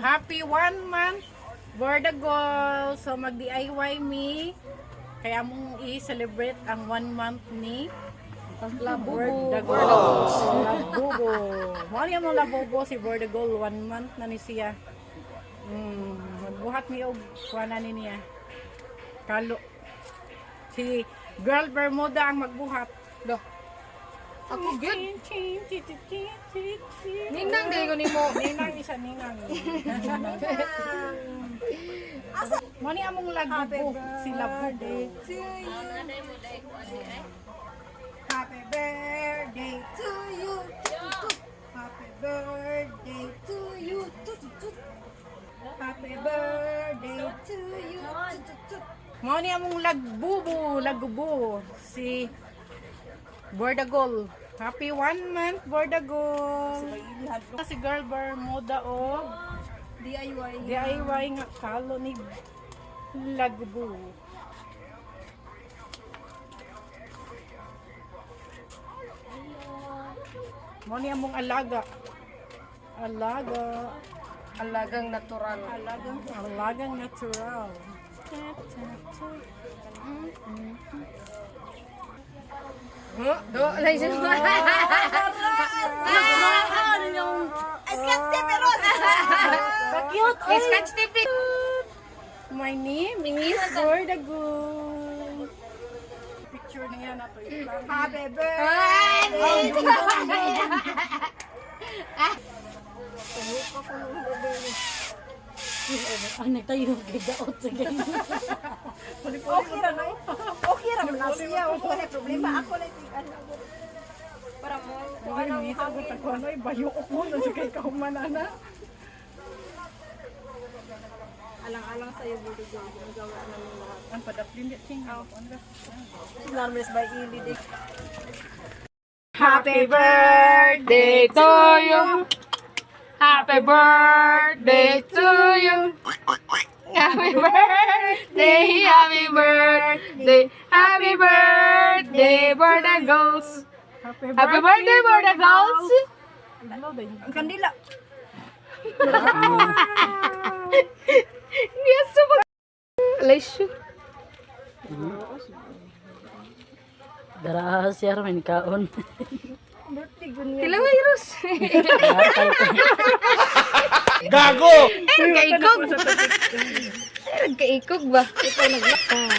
Happy 1 month for the goal. So mag-DIY me. Kaya mong i-celebrate ang 1 month ni Labubo. Labubo. Mahal yung mga labubo si Bordagol. 1 month na ni siya. Magbuhat mi og kuana ni niya. Kalo. Si Girl Bermuda ang magbuhat. Do. Ako good. Ninang di ko nimo. Ninang isa ninang. Mo ni among labubo si Labubo. Happy birthday to you. Happy birthday to you. Happy birthday to you. Mo ni among lagubo si Bordagol. Happy 1 month Bordagol. Si Girl Bermuda o DIY nga kalo ni lagubo. Mo ni among alaga. Alagang natural. Alagang natural. Do, alay siya. Escape pero. Cute. Scratch tape. My name is Bordagol. Picture niya na to. Happy birthday. Ano tayo gidaot sa ganyan. Okay ra na. Okay ra na siya. Wala na problema. Ako na tingnan. Para mo. Ano ni sa ko ta ko ano bayo ko na sa kay kahumanana. Alang-alang sa'yo, Bordagol. Ginagawa namin lahat. Ang padaplin niya king. Narmes by Ili Dick. Happy birthday to you. Happy birthday to you. Happy birthday, happy birthday, happy birthday, Bordagols. Happy birthday, Bordagols. Ang kandila. Yes, so Alesyo. Gracias, Armin kaon. Tila virus. Gago! Kaikog. Kaikog ba? Ito naglaka.